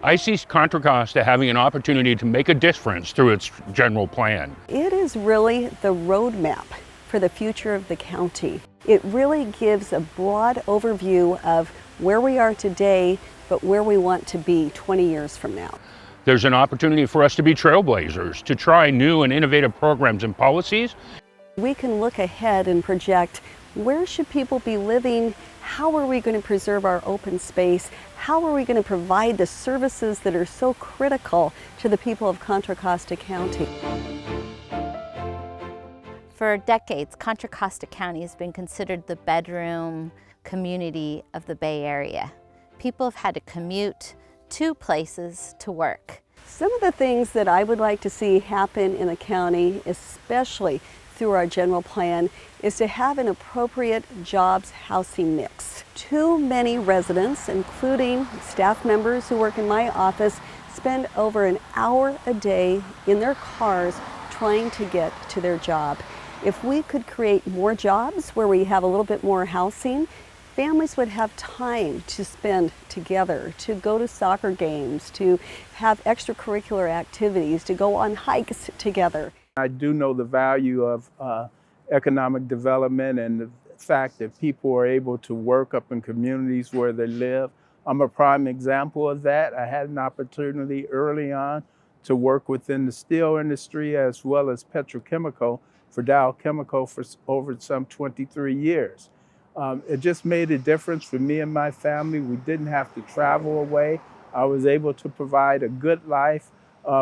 I see Contra Costa having an opportunity to make a difference through its general plan. It is really the roadmap for the future of the county. It really gives a broad overview of where we are today, but where we want to be 20 years from now. There's an opportunity for us to be trailblazers, to try new and innovative programs and policies. We can look ahead and project where should people be living, how are we going to preserve our open space, how are we going to provide the services that are so critical to the people of Contra Costa County. For decades, Contra Costa County has been considered the bedroom community of the Bay Area. People have had to commute to places to work. Some of the things that I would like to see happen in the county, especially through our general plan, is to have an appropriate jobs housing mix. Too many residents, including staff members who work in my office, spend over an hour a day in their cars trying to get to their job. If we could create more jobs where we have a little bit more housing, families would have time to spend together, to go to soccer games, to have extracurricular activities, to go on hikes together. I do know the value of economic development and the fact that people are able to work up in communities where they live. I'm a prime example of that. I had an opportunity early on to work within the steel industry as well as petrochemical for Dow Chemical for over some 23 years. It just made a difference for me and my family. We didn't have to travel away. I was able to provide a good life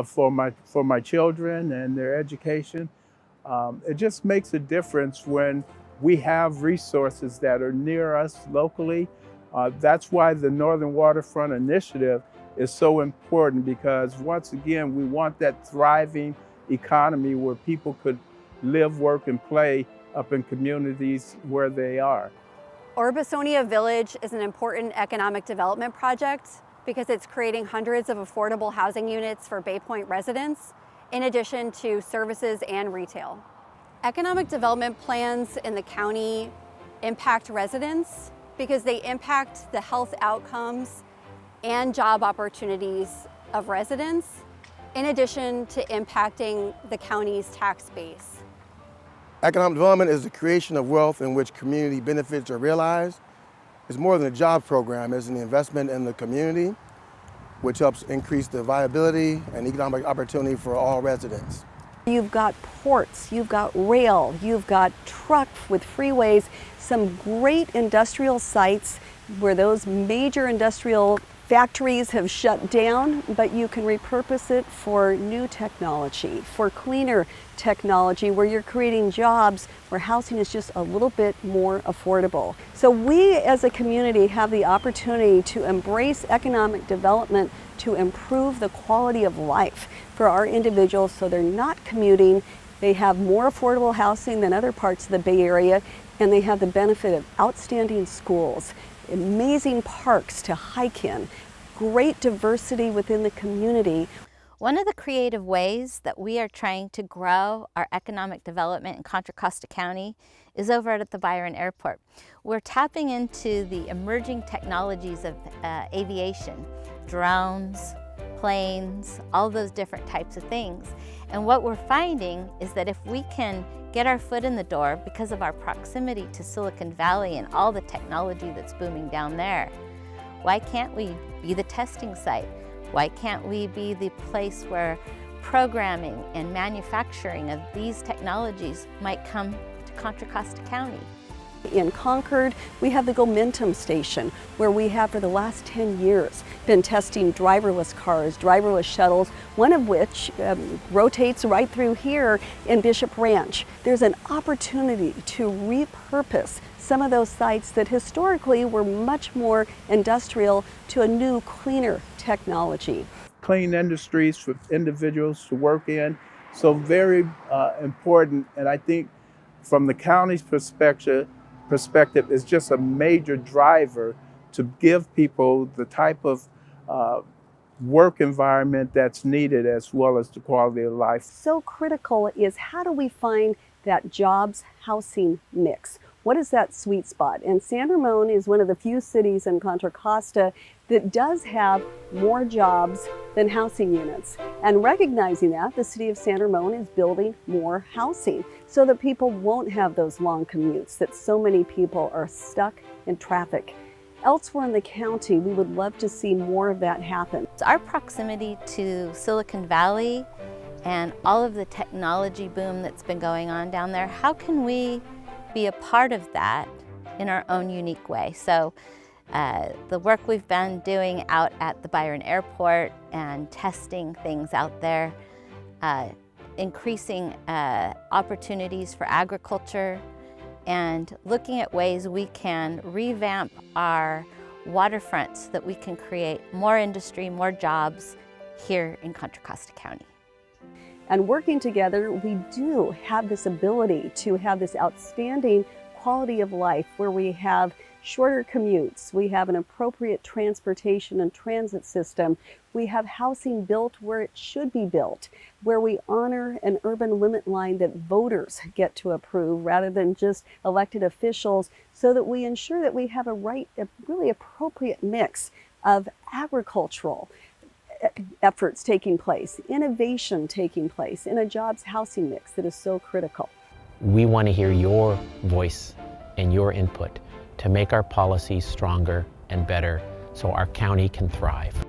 for my children and their education. It just makes a difference when we have resources that are near us locally. That's why the Northern Waterfront Initiative is so important, because once again, we want that thriving economy where people could live, work, and play up in communities where they are. Orbisonia Village is an important economic development project because it's creating hundreds of affordable housing units for Bay Point residents, in addition to services and retail. Economic development plans in the county impact residents because they impact the health outcomes and job opportunities of residents, in addition to impacting the county's tax base. Economic development is the creation of wealth in which community benefits are realized. It's more than a job program, it's an investment in the community, which helps increase the viability and economic opportunity for all residents. You've got ports, you've got rail, you've got truck with freeways, some great industrial sites where those major industrial factories have shut down, but you can repurpose it for new technology, for cleaner technology, where you're creating jobs where housing is just a little bit more affordable. So we as a community have the opportunity to embrace economic development to improve the quality of life for our individuals so they're not commuting, they have more affordable housing than other parts of the Bay Area, and they have the benefit of outstanding schools, amazing parks to hike in, great diversity within the community. One of the creative ways that we are trying to grow our economic development in Contra Costa County is over at the Byron Airport. We're tapping into the emerging technologies of aviation, drones, planes, all those different types of things. And what we're finding is that if we can get our foot in the door because of our proximity to Silicon Valley and all the technology that's booming down there, why can't we be the testing site? Why can't we be the place where programming and manufacturing of these technologies might come to Contra Costa County? In Concord, we have the Momentum Station, where we have for the last 10 years been testing driverless cars, driverless shuttles, one of which rotates right through here in Bishop Ranch. There's an opportunity to repurpose some of those sites that historically were much more industrial to a new, cleaner technology. Clean industries for individuals to work in, so very important. And I think from the county's perspective, is just a major driver to give people the type of work environment that's needed, as well as the quality of life. So critical is how do we find that jobs housing mix? What is that sweet spot? And San Ramon is one of the few cities in Contra Costa that does have more jobs than housing units. And recognizing that, the city of San Ramon is building more housing so that people won't have those long commutes, that so many people are stuck in traffic. Elsewhere in the county, we would love to see more of that happen. Our proximity to Silicon Valley and all of the technology boom that's been going on down there, how can we be a part of that in our own unique way? So the work we've been doing out at the Byron Airport and testing things out there, increasing opportunities for agriculture, and looking at ways we can revamp our waterfront so that we can create more industry, more jobs here in Contra Costa County. And working together, we do have this ability to have this outstanding quality of life where we have shorter commutes, we have an appropriate transportation and transit system, we have housing built where it should be built, where we honor an urban limit line that voters get to approve rather than just elected officials, so that we ensure that we have a really appropriate mix of agricultural efforts taking place, innovation taking place in a jobs housing mix that is so critical. We want to hear your voice and your input to make our policies stronger and better so our county can thrive.